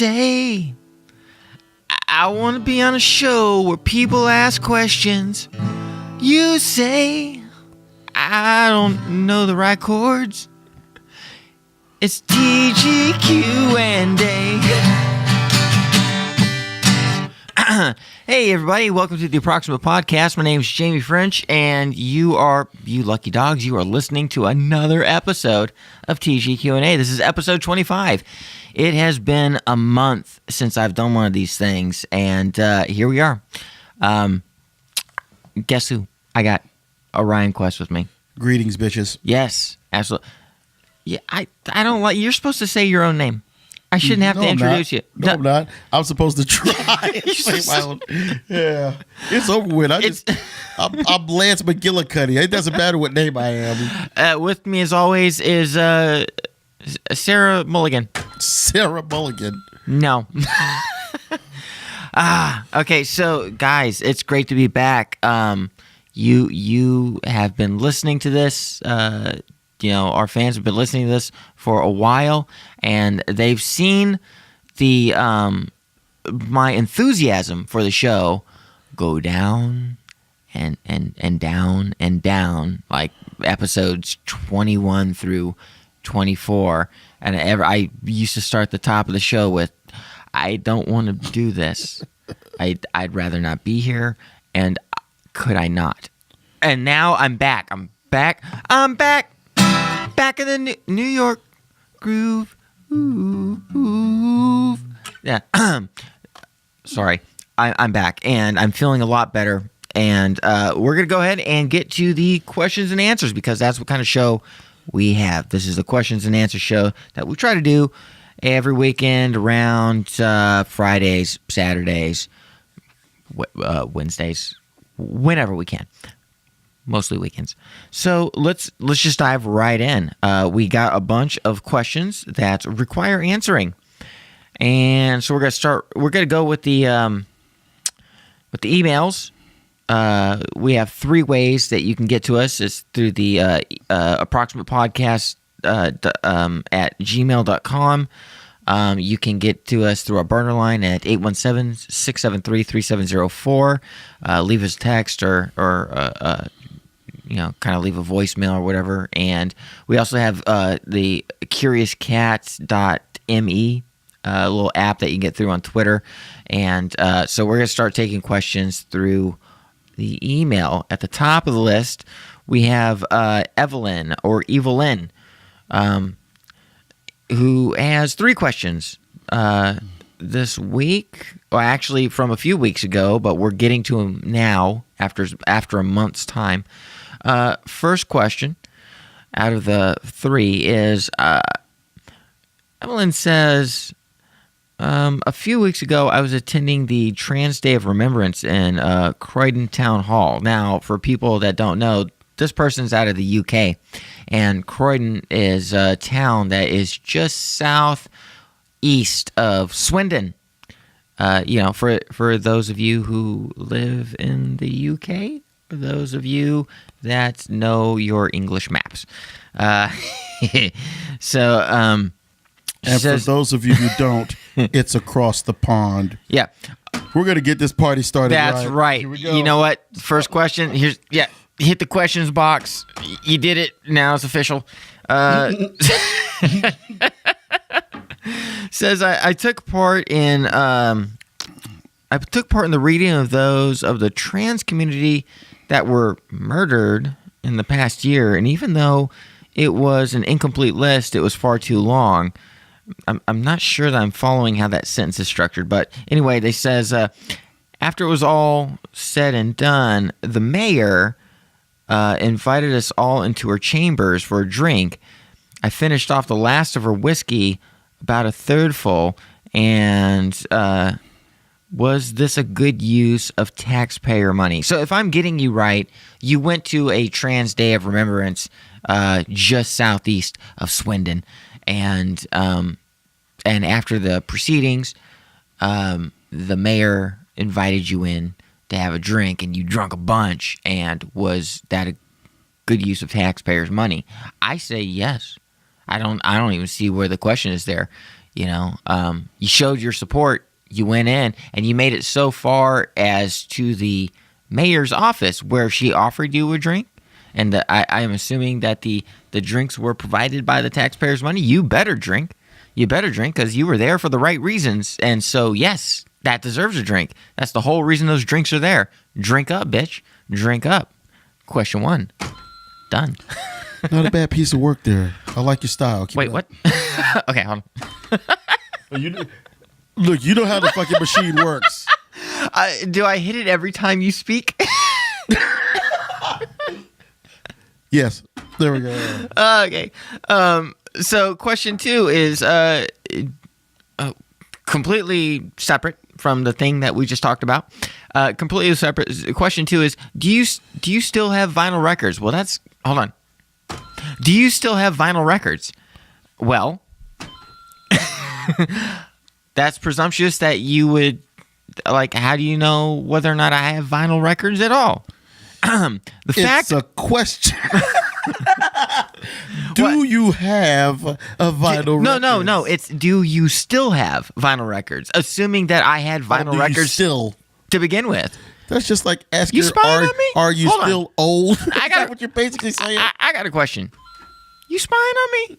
say, I want to be on a show where people ask questions. You say, I don't know the right chords. It's TGQ&A. Hey everybody, welcome to the Approximate Podcast. My name is Jamie French, and you lucky dogs, you are listening to another episode of TGQ&A. This is episode 25. It has been a month since I've done one of these things, and here we are. Guess who? I got Orion Quest with me. Greetings, bitches. Yes, absolutely. Yeah, I don't like. You're supposed to say your own name. I shouldn't have to introduce you. No, I'm not. I'm supposed to try. My own. Yeah, it's over with. I'm Lance McGillicuddy. It doesn't matter what name I am. With me, as always, is Sarah Mulligan. Sarah Mulligan. No. Okay. So, guys, it's great to be back. You have been listening to this. Our fans have been listening to this for a while, and they've seen the my enthusiasm for the show go down and down and down, like episodes 21 through 24. And I used to start the top of the show with, I don't want to do this. I'd rather not be here, and could I not? And now I'm back. I'm back in the New York groove. Ooh. Yeah. Sorry. I'm back, and I'm feeling a lot better. And we're going to go ahead and get to the questions and answers, because that's what kind of show we have. This is the questions and answers show that we try to do every weekend around Fridays, Saturdays, Wednesdays, whenever we can. Mostly weekends. So let's just dive right in. We got a bunch of questions that require answering, and so we're gonna go with the emails. We have three ways that you can get to us. It's through the Approximate Podcast at gmail.com. You can get to us through our burner line at 817-673-3704. Leave us a text or kind of leave a voicemail or whatever. And we also have the CuriousCats.me, a little app that you can get through on Twitter. And so we're going to start taking questions through the email. At the top of the list, we have Evelyn, or Evelyn, who has three questions this week. Well, actually from a few weeks ago, but we're getting to them now after a month's time. First question out of the three is, Evelyn says, a few weeks ago I was attending the Trans Day of Remembrance in Croydon Town Hall. Now, for people that don't know, this person's out of the UK, and Croydon is a town that is just southeast of Swindon. For those of you who live in the UK, for those of you that know your English maps. And for those of you who don't, it's across the pond. Yeah. We're going to get this party started. That's right. Here we go. You know what? First question. Hit the questions box. You did it. Now it's official. Says, I took part in the reading of those of the trans community that were murdered in the past year, and even though it was an incomplete list, it was far too long. I'm not sure that I'm following how that sentence is structured, but anyway, they says, after it was all said and done, the mayor invited us all into her chambers for a drink. I finished off the last of her whiskey, about a third full, and was this a good use of taxpayer money? So if I'm getting you right, you went to a Trans Day of Remembrance just southeast of Swindon, and after the proceedings, the mayor invited you in to have a drink, and you drunk a bunch, and was that a good use of taxpayers' money? I say yes. I don't even see where the question is there. You know, you showed your support. You went in and you made it so far as to the mayor's office where she offered you a drink. And I am assuming that the drinks were provided by the taxpayers' money. You better drink. You better drink because you were there for the right reasons. And so, yes, that deserves a drink. That's the whole reason those drinks are there. Drink up, bitch. Drink up. Question 1. Done. Not a bad piece of work there. I like your style. Keep Wait, what? Okay, hold on. Look, you know how the fucking machine works. Do I hit it every time you speak? Yes. There we go. Okay. So question 2 is completely separate from the thing that we just talked about. Completely separate. Question 2 is do you still have vinyl records? Well, hold on. Do you still have vinyl records? Well, that's presumptuous that you would, like, how do you know whether or not I have vinyl records at all? It's a question. Do you have a vinyl record? No. It's do you still have vinyl records? Assuming that I had vinyl records still to begin with. That's just like asking, are you still old? Is I got that what you're basically saying? I got a question. You spying on me?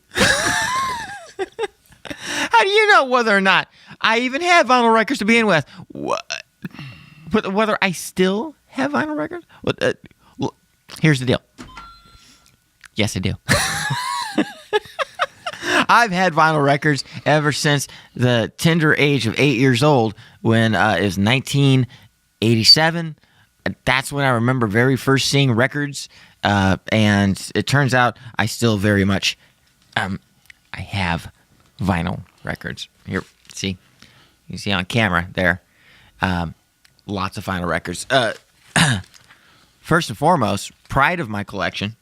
How do you know whether or not I even have vinyl records to begin with? But whether I still have vinyl records? Well, here's the deal. Yes, I do. I've had vinyl records ever since the tender age of 8 years old when it was 1987. That's when I remember very first seeing records. And it turns out I still very much I have vinyl records. Here, see? You see on camera there. Lots of vinyl records. First and foremost, pride of my collection.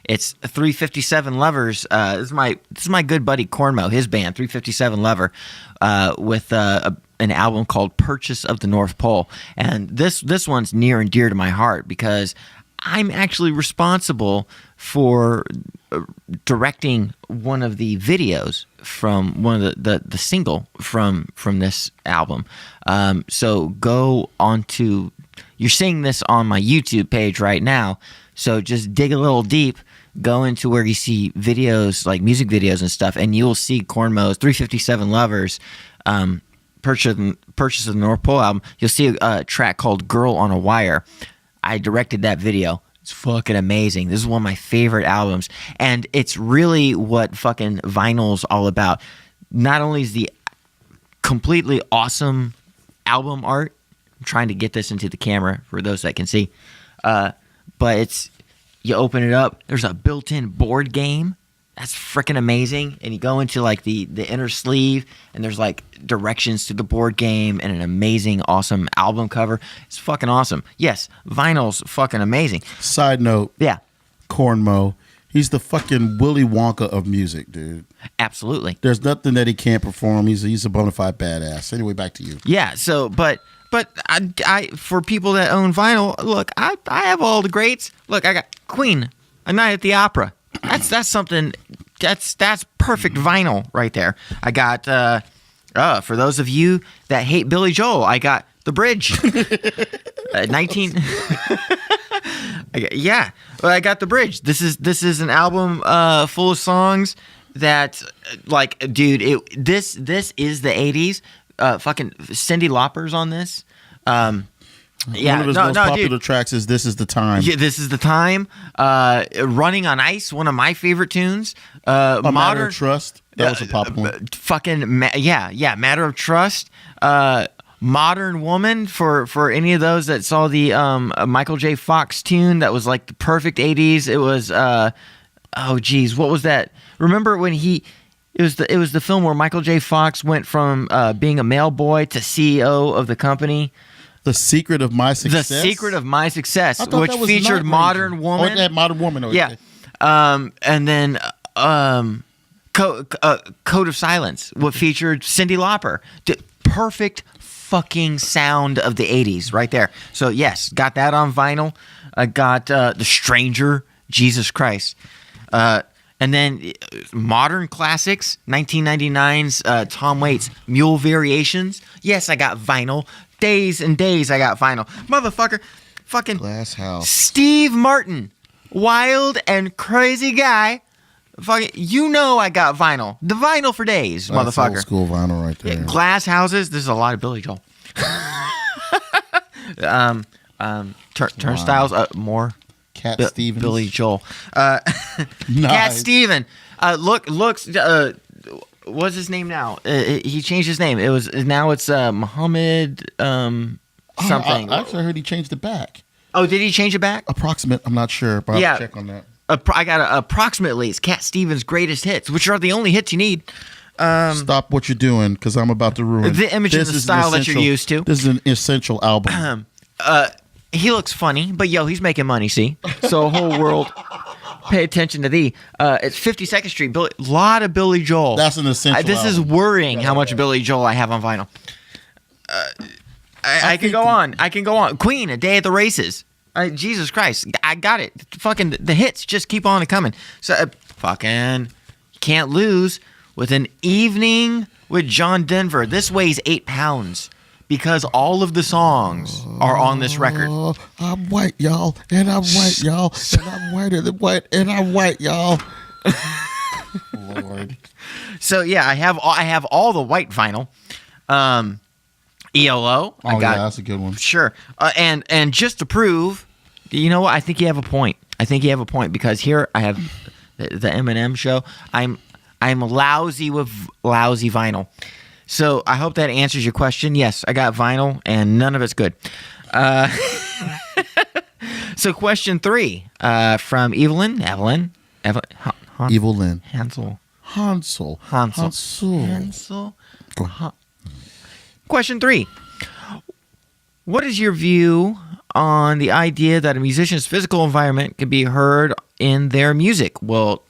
It's 357 Lovers. This is my good buddy Cornmo, his band, 357 Lover, with an album called Purchase of the North Pole. And this one's near and dear to my heart because I'm actually responsible for directing one of the videos from one of the single from this album. So go onto, you're seeing this on my YouTube page right now. So just dig a little deep, go into where you see videos, like music videos and stuff, and you'll see Cornmo's 357 Lovers, Purchase of the North Pole album. You'll see a track called Girl on a Wire. I directed that video. It's fucking amazing. This is one of my favorite albums. And it's really what fucking vinyl's all about. Not only is the completely awesome album art, I'm trying to get this into the camera for those that can see, but it's, you open it up, there's a built-in board game. That's freaking amazing. And you go into like the inner sleeve and there's like directions to the board game and an amazing, awesome album cover. It's fucking awesome. Yes, vinyl's fucking amazing. Side note. Yeah. Cornmo. He's the fucking Willy Wonka of music, dude. Absolutely. There's nothing that he can't perform. He's a bona fide badass. Anyway, back to you. Yeah, so, but I for people that own vinyl, look, I have all the greats. Look, I got Queen, A Night at the Opera. That's something. That's perfect vinyl right there. I got for those of you that hate Billy Joel, I got The Bridge. 19. Yeah, I got The Bridge. This is an album full of songs that, like, dude, this is the 80s. Fucking Cyndi Lauper's on this. Yeah, one of his most popular tracks is "This Is the Time." Yeah, "This Is the Time." "Running on Ice," one of my favorite tunes. Matter of Trust. That was a popular one. Matter of Trust. "Modern Woman" for any of those that saw the Michael J. Fox tune that was like the perfect 80s. It was what was that? Remember when it was the film where Michael J. Fox went from being a mail boy to CEO of the company. The Secret of My Success. The Secret of My Success, which featured Modern Woman. Oh, yeah, Modern Woman. Okay. Yeah. And then Code of Silence, what featured Cyndi Lauper. Perfect fucking sound of the 80s right there. So, yes, got that on vinyl. I got The Stranger, Jesus Christ. And And then modern classics, 1999's Tom Waits, Mule Variations. Yes, I got vinyl. Days and days I got vinyl. Motherfucker, fucking Glass House. Steve Martin, wild and crazy guy. Fucking, I got vinyl. The vinyl for days, That's motherfucker. old school vinyl right there. Glass Houses. This is a lot of Billy Joel. Turnstiles. More. Cat Stevens. Billy Joel. Nice. Cat Steven. Looks. What's his name now? He changed his name. It's Muhammad something. I actually heard he changed it back. Oh, did he change it back? Approximate. I'm not sure, but I'll check on that. I got approximately. It's Cat Stevens' greatest hits, which are the only hits you need. Stop what you're doing, because I'm about to ruin the image and the style that you're used to. This is an essential album. He looks funny, but he's making money. See, so whole world pay attention to thee. It's 52nd Street. A lot of Billy Joel. That's an essential. This is worrying how much Billy Joel I have on vinyl. I can go on. I can go on. Queen, A Day at the Races. Jesus Christ, I got it. Fucking the hits just keep on coming. So fucking Can't Lose with An Evening with John Denver. This weighs 8 pounds because all of the songs are on this record. I'm white, y'all, and I'm white, y'all, and I'm whiter than white, and I'm white, y'all. Lord. So yeah, I have all the white vinyl. ELO. I got, that's a good one. Sure. And just to prove, you know what? I think you have a point. Because here I have the Eminem show. I'm lousy with lousy vinyl. So I hope that answers your question. Yes, I got vinyl, and none of it's good. So question 3 from Evelyn. Hansel. Go ahead. Question 3. What is your view on the idea that a musician's physical environment can be heard in their music? Well,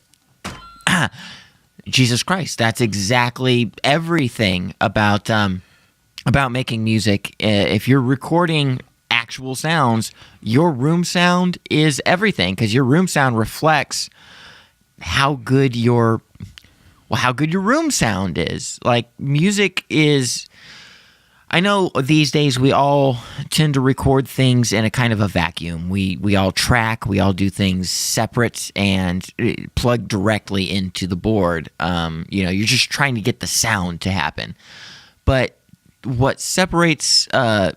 Jesus Christ, that's exactly everything about making music. If you're recording actual sounds, your room sound is everything, because your room sound reflects how good your room sound is. Like, music is... I know these days we all tend to record things in a kind of a vacuum. We all track, we all do things separate and plug directly into the board. You're just trying to get the sound to happen. But what separates a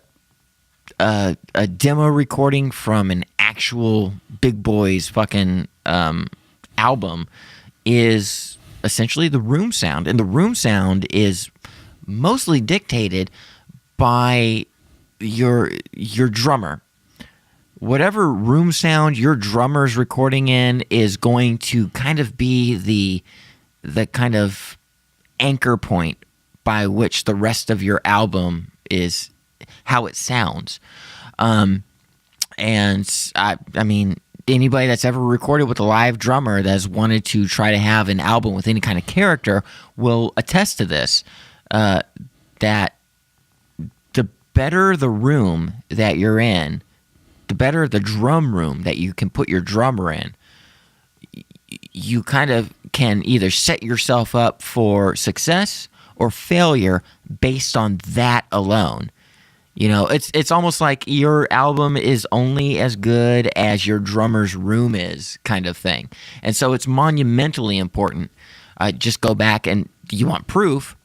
demo recording from an actual big boys fucking album is essentially the room sound. And the room sound is mostly dictated by your drummer. Whatever room sound your drummer's recording in is going to kind of be the kind of anchor point by which the rest of your album is how it sounds. And I mean, anybody that's ever recorded with a live drummer that's wanted to try to have an album with any kind of character will attest to this, that the better the room that you're in, the better the drum room that you can put your drummer in, you kind of can either set yourself up for success or failure based on that alone. You know, it's almost like your album is only as good as your drummer's room is, kind of thing. And so it's monumentally important. Just go back and, you want proof?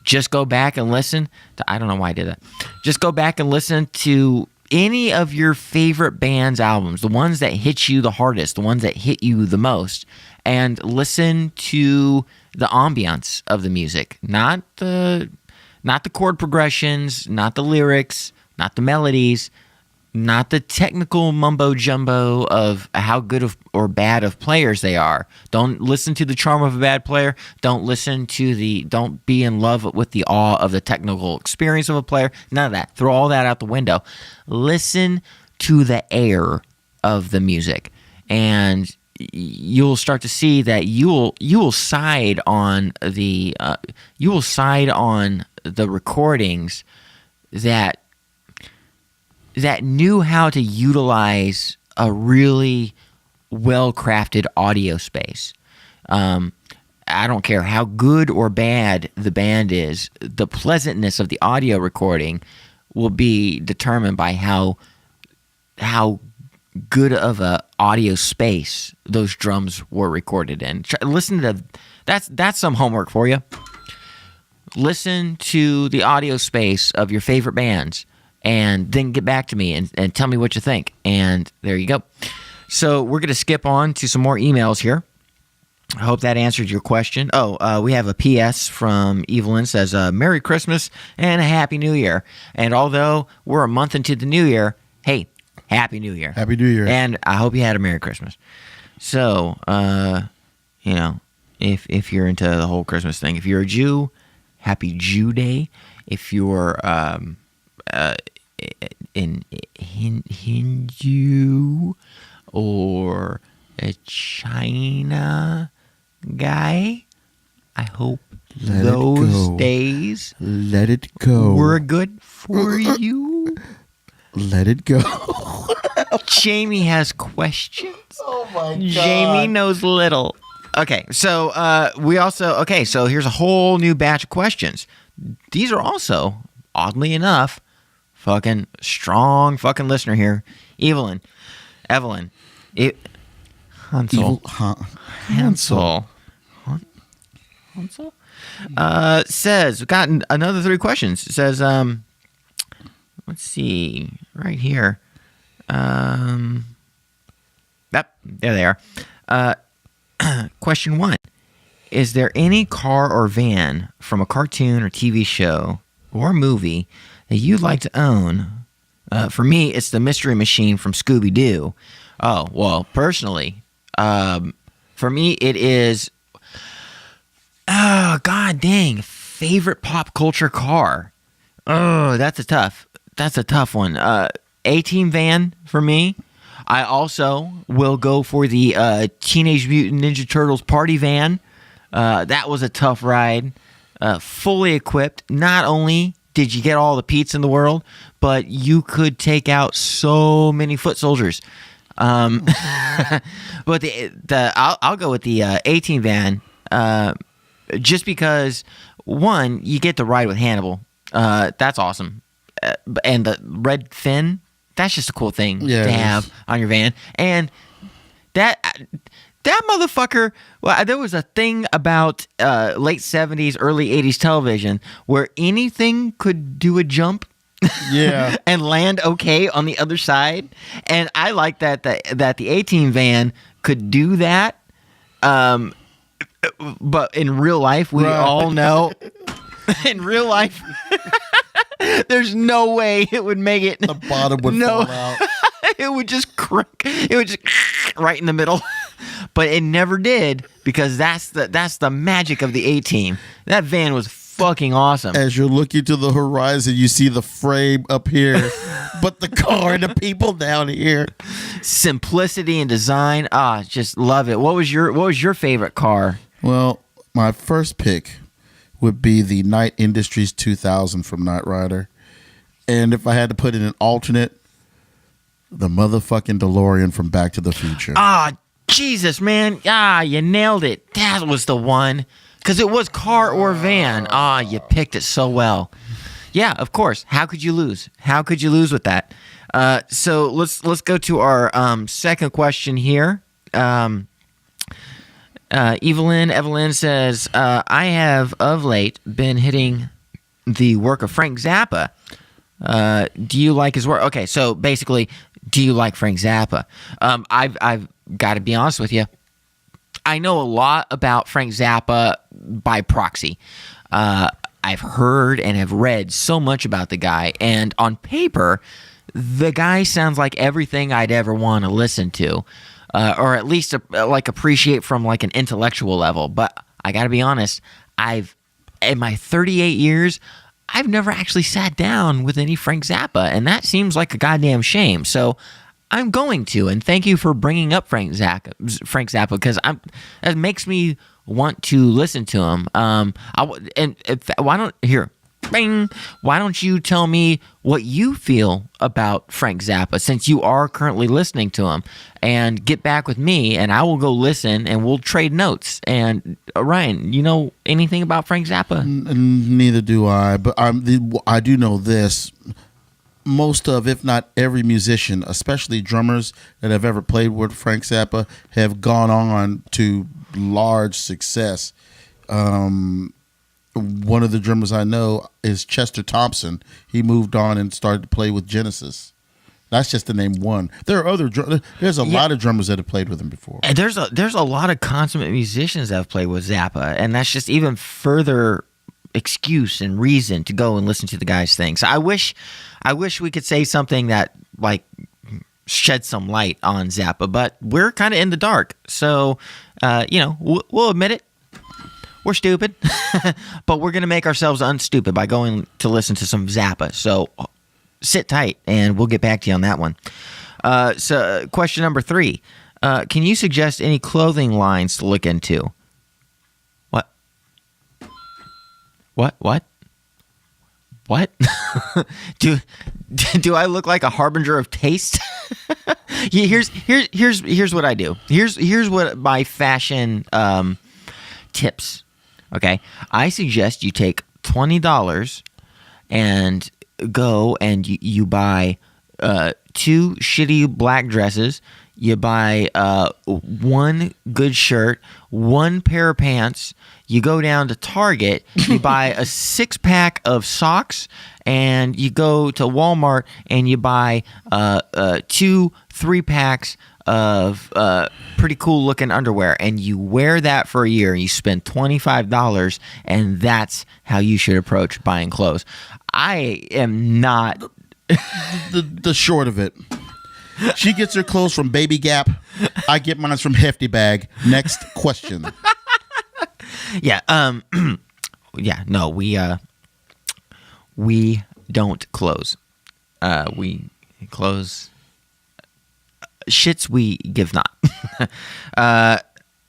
Just go back and listen to, I don't know why I did that. Just go back and listen to any of your favorite band's albums, the ones that hit you the hardest, the ones that hit you the most, and listen to the ambiance of the music, not the chord progressions, not the lyrics, not the melodies, not the technical mumbo jumbo of how good or bad of players they are. Don't listen to the charm of a bad player. Don't be in love with the awe of the technical experience of a player. None of that. Throw all that out the window. Listen to the air of the music, and you'll start to see that you will side on the recordings that knew how to utilize a really well-crafted audio space. I don't care how good or bad the band is, the pleasantness of the audio recording will be determined by how good of a audio space those drums were recorded in. Listen to that's some homework for you. Listen to the audio space of your favorite bands and then get back to me and tell me what you think. And there you go. So we're going to skip on to some more emails here. I hope that answered your question. We have a PS from Evelyn. Says, Merry Christmas and a Happy New Year. And although we're a month into the New Year, hey, Happy New Year. Happy New Year. And I hope you had a Merry Christmas. So, if you're into the whole Christmas thing, if you're a Jew, Happy Jew Day. If you're in Hindu or a China guy, I hope those days were good for you. Let it go. Jamie has questions. Oh my God. Jamie knows little. Okay, so so here's a whole new batch of questions. These are also, oddly enough, fucking strong fucking listener here. Evelyn. Hansel. Says, we've gotten another 3 questions. It says, let's see, right here. There they are. Question 1. Is there any car or van from a cartoon or TV show or movie that you'd like to own? For me, it's the Mystery Machine from Scooby-Doo. Oh, well, personally, for me, it is, god dang, favorite pop culture car. Oh, that's a tough one. A-Team van for me. I also will go for the Teenage Mutant Ninja Turtles party van. That was a tough ride. Fully equipped. Not only did you get all the Pete's in the world, but you could take out so many foot soldiers. But I'll go with the A-Team van, just because, one, you get to ride with Hannibal. That's awesome. And the red fin, that's just a cool thing to have on your van. And that motherfucker, well, there was a thing about late 70s, early 80s television where anything could do a jump and land okay on the other side. And I like that the A-Team van could do that. But in real life, we all know, in real life, there's no way it would make it. The bottom would fall out. It would just crack. It would just right in the middle. But it never did, because that's the magic of the A-Team. That van was fucking awesome. As you're looking to the horizon, you see the frame up here, but the car and the people down here. Simplicity and design. Just love it. What was your favorite car? Well, my first pick would be the Knight Industries 2000 from Knight Rider. And if I had to put in an alternate, the motherfucking DeLorean from Back to the Future. Jesus, man. You nailed it. That was the one. Because it was car or van. You picked it so well. Yeah, of course. How could you lose? How could you lose with that? So let's go to our second question here. Evelyn says, I have of late been hitting the work of Frank Zappa. Do you like his work? Okay, so basically, do you like Frank Zappa? I've got to be honest with you. I know a lot about Frank Zappa by proxy. I've heard and have read so much about the guy, and on paper, the guy sounds like everything I'd ever want to listen to. Or at least appreciate from like an intellectual level. But I got to be honest, in my 38 years, I've never actually sat down with any Frank Zappa, and that seems like a goddamn shame. So I'm going to, and thank you for bringing up Frank Zappa, because it makes me want to listen to him. Why don't Bing. Why don't you tell me what you feel about Frank Zappa, since you are currently listening to him, and get back with me, and I will go listen, and we'll trade notes. And Ryan, you know anything about Frank Zappa? Neither do I, but I do know this. Most of, if not every musician, especially drummers that have ever played with Frank Zappa, have gone on to large success. One of the drummers I know is Chester Thompson. He moved on and started to play with Genesis. That's just to name one. There are other. There's a lot of drummers that have played with him before. And there's a lot of consummate musicians that have played with Zappa, and that's just even further excuse and reason to go and listen to the guy's thing. So I wish we could say something that like shed some light on Zappa, but we're kind of in the dark. So we'll admit it. We're stupid, but we're going to make ourselves unstupid by going to listen to some Zappa. So sit tight, and we'll get back to you on that one. So question number 3. Can you suggest any clothing lines to look into? What? Do I look like a harbinger of taste? Here's what I do. Here's what my fashion tips. Okay, I suggest you take $20 and go and you buy 2 shitty black dresses. You buy 1 good shirt, 1 pair of pants. You go down to Target. You buy a 6-pack of socks, and you go to Walmart and you buy 2 3-packs of pretty cool looking underwear, and you wear that for a year, and you spend $25, and that's how you should approach buying clothes. I am not the short of it. She gets her clothes from Baby Gap. I get mine from Hefty Bag. Next question. Yeah. No, we don't close. We close shits we give not.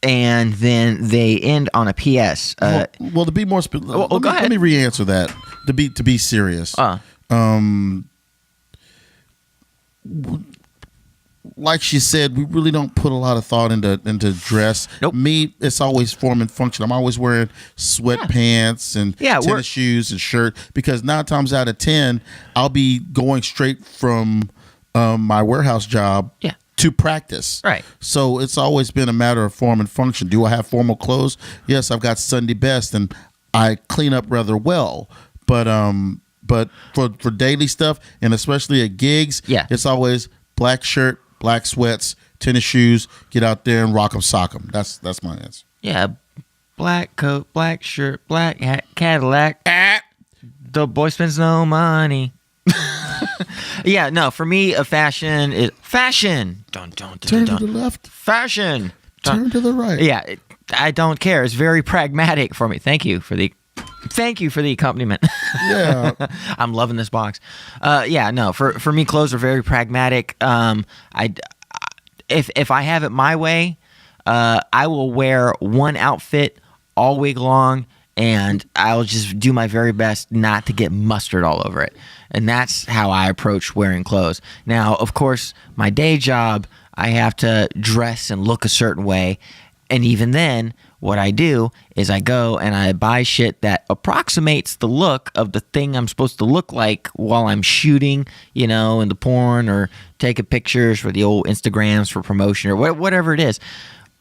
And then they end on a PS. Well, to be more specific, go ahead. Let me re-answer that. To be serious. Like she said, we really don't put a lot of thought into dress. Nope. Me, it's always form and function. I'm always wearing sweatpants and tennis shoes and shirt, because 9 times out of 10, I'll be going straight from my warehouse job to practice. Right. So it's always been a matter of form and function. Do I have formal clothes? Yes, I've got Sunday best, and I clean up rather well. But for daily stuff, and especially at gigs, it's always black shirt, black sweats, tennis shoes. Get out there and rock 'em, sock 'em. That's my answer. Yeah, black coat, black shirt, black hat, Cadillac. The boy spends no money. Yeah, no. For me, a fashion is fashion. Turn to the left. Fashion. Turn to the right. Yeah, I don't care. It's very pragmatic for me. Thank you for the accompaniment. Yeah. I'm loving this box. No, for me, clothes are very pragmatic. If I have it my way, I will wear one outfit all week long, and I'll just do my very best not to get mustard all over it. And that's how I approach wearing clothes. Now, of course, my day job, I have to dress and look a certain way. And even then, what I do is I go and I buy shit that approximates the look of the thing I'm supposed to look like while I'm shooting, in the porn, or taking pictures for the old Instagrams for promotion, or whatever it is.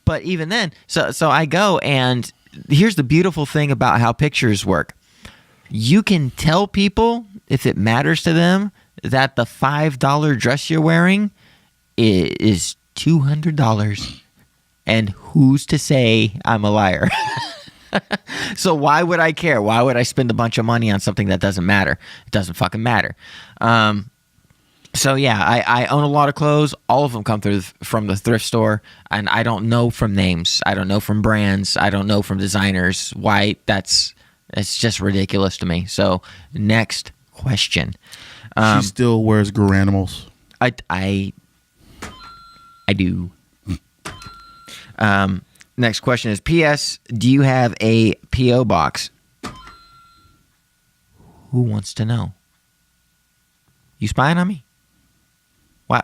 But even then, so I go, and here's the beautiful thing about how pictures work. You can tell people, if it matters to them, that the $5 dress you're wearing is $200. And who's to say I'm a liar? So why would I care? Why would I spend a bunch of money on something that doesn't matter? It doesn't fucking matter. So yeah, I own a lot of clothes. All of them come from the thrift store, and I don't know from names. I don't know from brands. I don't know from designers. Why? It's just ridiculous to me. So next question. She still wears Garanimals. I do. Next question is, P.S. Do you have a P.O. box? Who wants to know? You spying on me? Why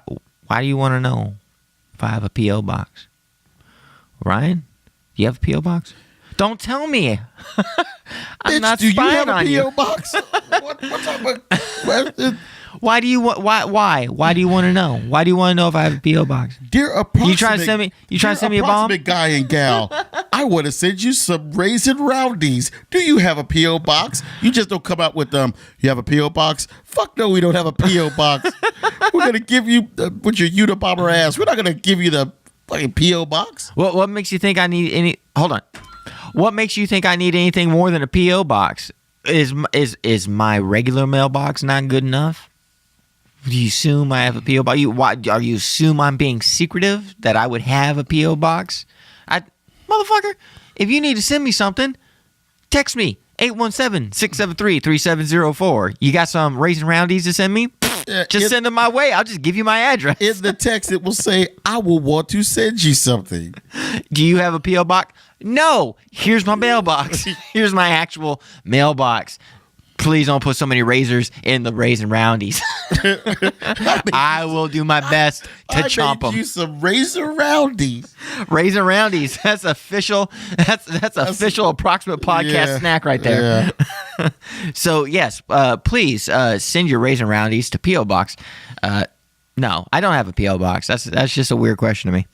do you want to know if I have a P.O. box? Ryan, do you have a P.O. box? Don't tell me. I'm Bitch, not do you spying have a on P.O. you. box? What type of... Why do you want? Why do you want to know? Why do you want to know if I have a P.O. box? Dear approximate, You trying to send me? You trying to send me a bomb? Approximate guy and gal, I want to send you some Raisin Roundies. Do you have a P.O. box? You just don't come out with you have a P.O. box? Fuck no, we don't have a P.O. box. We're gonna give you with your Unabomber ass. We're not gonna give you the fucking P.O. box. What makes you think I need any? Hold on. What makes you think I need anything more than a P.O. box? Is my regular mailbox not good enough? Do you assume I have a P.O. box? Are you assume I'm being secretive that I would have a P.O. box? Motherfucker, if you need to send me something, text me 817-673-3704. You got some Raisin Roundies to send me? Just send them my way. I'll just give you my address. In the text, it will say, I will want to send you something. Do you have a P.O. box? No. Here's my mailbox. Here's my actual mailbox. Please don't put so many razors in the Raisin Roundies. I will do my best to chomp them. You some Raisin Roundies. Raisin Roundies. That's official. That's official Approximate Podcast snack right there. Yeah. So yes, please send your Raisin Roundies to P.O. Box. No, I don't have a P.O. box. That's just a weird question to me.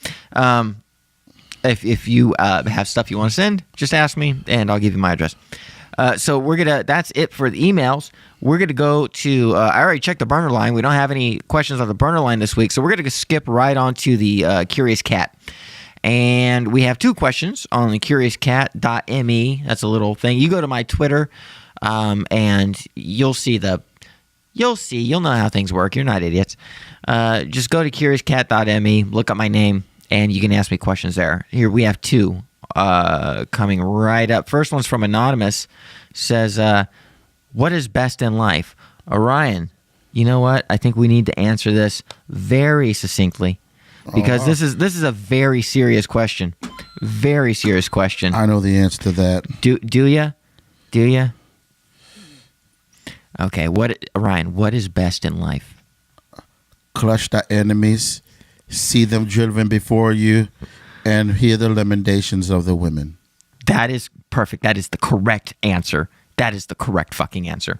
If you have stuff you want to send, just ask me and I'll give you my address. So that's it for the emails. We're gonna go to I already checked the burner line. We don't have any questions on the burner line this week, so we're gonna skip right on to the Curious Cat. And we have 2 questions on the curiouscat.me. That's a little thing. You go to my Twitter, and you'll know how things work. You're not idiots. Just go to curiouscat.me, look up my name, and you can ask me questions there. Here we have 2 coming right up. First one's from Anonymous. Says, what is best in life? Orion, you know what? I think we need to answer this very succinctly because this is a very serious question. Very serious question. I know the answer to that. Do you? Okay, Orion, what is best in life? Crush the enemies, see them driven before you, and hear the lamentations of the women. That is perfect. That is the correct answer. That is the correct fucking answer.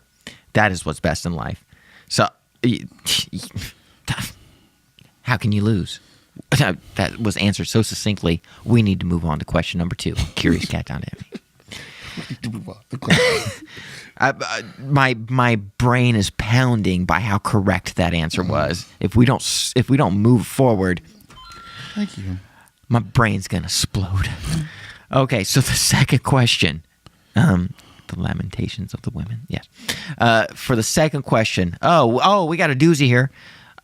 That is what's best in life. So, how can you lose? That was answered so succinctly. We need to move on to question number 2. Curious Cat down to my brain is pounding by how correct that answer was. If we don't move forward, thank you. My brain's gonna explode. Okay, so the second question, the lamentations of the women. Yes. For the second question, we got a doozy here.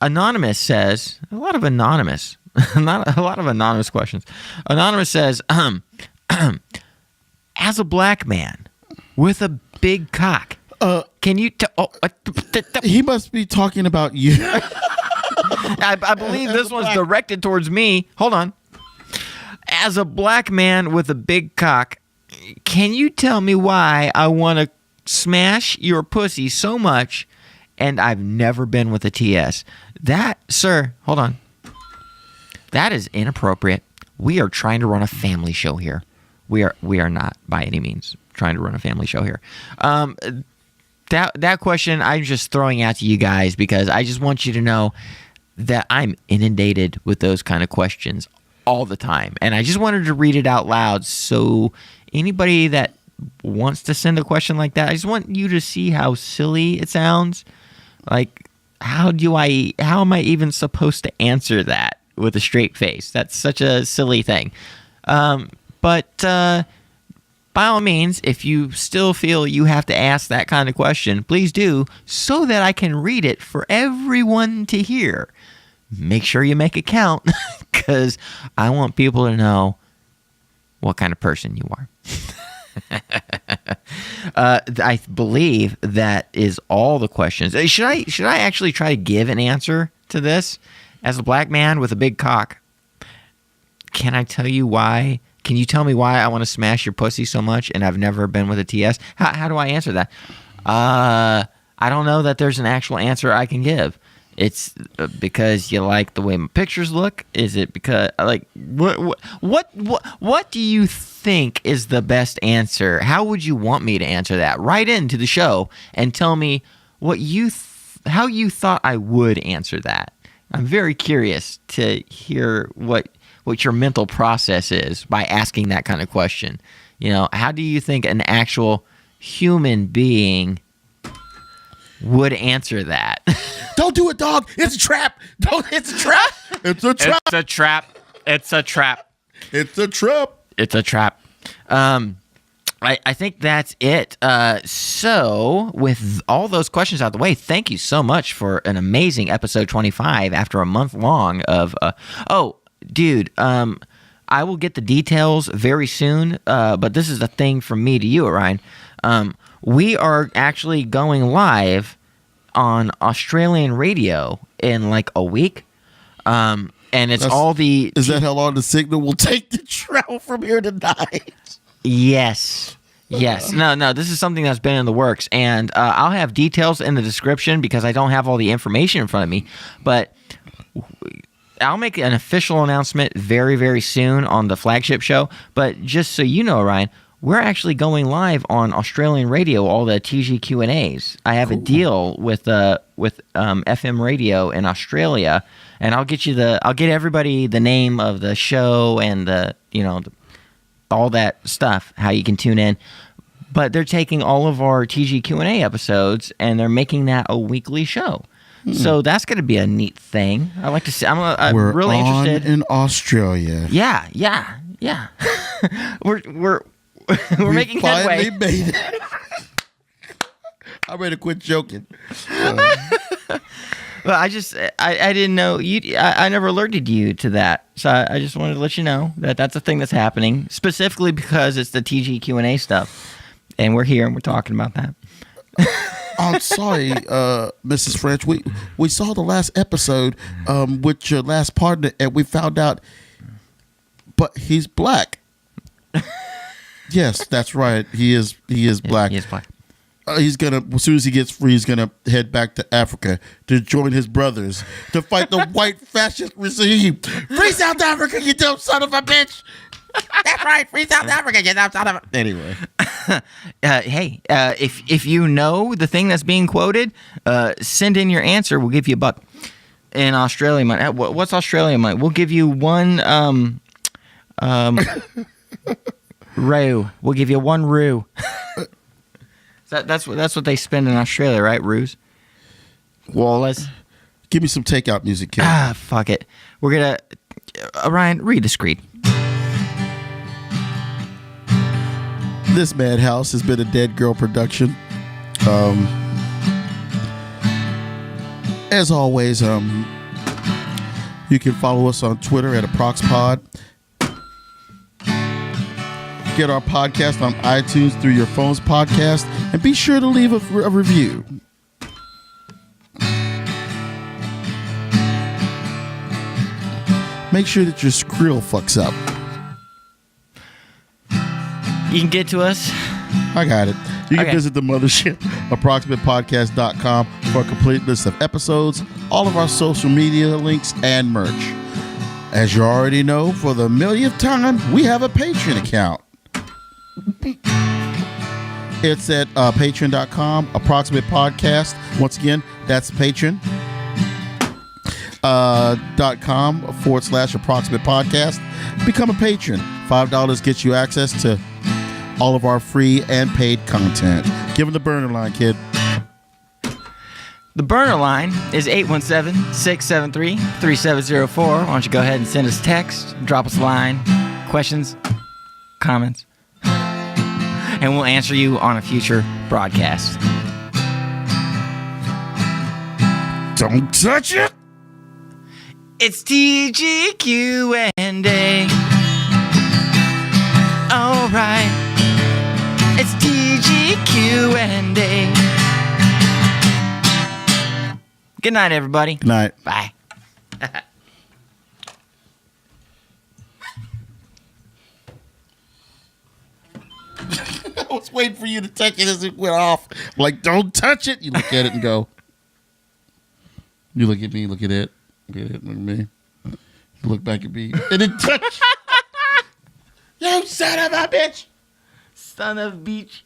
Anonymous says a lot of anonymous questions. Anonymous says, as a black man with a big cock, can you? He must be talking about you. I believe this one's directed towards me. Hold on. As a black man with a big cock, can you tell me why I want to smash your pussy so much and I've never been with a TS? That, sir, hold on. That is inappropriate. We are trying to run a family show here. We are not by any means trying to run a family show here. That question I'm just throwing out to you guys because I just want you to know that I'm inundated with those kind of questions all the time. And I just wanted to read it out loud so anybody that wants to send a question like that, I just want you to see how silly it sounds. Like, how am I even supposed to answer that with a straight face? That's such a silly thing. But by all means, if you still feel you have to ask that kind of question, please do so that I can read it for everyone to hear. Make sure you make it count because I want people to know what kind of person you are. I believe that is all the questions. Should I actually try to give an answer to this? As a black man with a big cock, can I tell you why? Can you tell me why I want to smash your pussy so much and I've never been with a TS? How do I answer that? I don't know that there's an actual answer I can give. It's because you like the way my pictures look. Is it because like what do you think is the best answer? How would you want me to answer that? Write into the show and tell me what how you thought I would answer that. I'm very curious to hear what your mental process is by asking that kind of question. You know, how do you think an actual human being would answer that? Don't do it, dog. It's a trap. It's a trap. It's a trap. It's a trap. It's a trap. It's a trap. It's a trap. I think that's it. So, with all those questions out of the way, thank you so much for an amazing episode 25 after a month long of... dude, I will get the details very soon, but this is a thing from me to you, Ryan. We are actually going live on Australian radio in like a week. And it's all the... Is that how long the signal will take to travel from here tonight? Yes. No, this is something that's been in the works. And I'll have details in the description because I don't have all the information in front of me. But I'll make an official announcement very, very soon on the flagship show. But just so you know, Ryan, we're actually going live on Australian radio, all the TGQ&As. I have a deal with FM radio in Australia, and I'll get everybody the name of the show and all that stuff, how you can tune in. But they're taking all of our TGQ&A episodes and they're making that a weekly show. So that's going to be a neat thing. I like to see. I'm really interested in Australia. Yeah. we're making headway. Made it. I'm ready to quit joking. Well, I didn't know you. I never alerted you to that, so I just wanted to let you know that that's a thing that's happening specifically because it's the TGQ&A stuff, and we're here and we're talking about that. I'm sorry, Mrs. French. We saw the last episode with your last partner, and we found out, but he's black. Yes, that's right. He is black. He is black. He's gonna, as soon as he gets free, he's gonna head back to Africa to join his brothers to fight the white fascist regime. Free South Africa, you dumb son of a bitch! That's right, free South Africa, you dumb son of a... Anyway. Hey, if you know the thing that's being quoted, send in your answer. We'll give you $1 in Australia money. What's Australian money? We'll give you one roo. We'll give you 1 roo. That's what they spend in Australia, right? Roos. Wallace. Give me some takeout music, kid. Fuck it. We're gonna Ryan, read the screen. This Madhouse has been a Dead Girl production. As always, you can follow us on Twitter at ApproxPod. Get our podcast on iTunes through your phone's podcast, and be sure to leave a review. Make sure that your skrill fucks up. You can get to us. I got it. You can visit the mothership, approximatepodcast.com, for a complete list of episodes, all of our social media links, and merch. As you already know, for the millionth time, we have a Patreon account. It's at patreon.com, Approximate Podcast. Once again, that's patreon.com /Approximate Podcast. Become a patron. $5 gets you access to all of our free and paid content. Give them the burner line, kid. The burner line is 817-673-3704. Why don't you go ahead and send us a text, drop us a line, questions, comments, and we'll answer you on a future broadcast. Don't touch it! It's TGQ&A. All right. It's TGQ&A. Good night, everybody. Good night. Bye. was waiting for you to touch it as it went off. I'm like, don't touch it. You look at it and go. You look at me, look at it. Look at it, look at me. You look back at me. And it touched. You son of a bitch. Son of beach.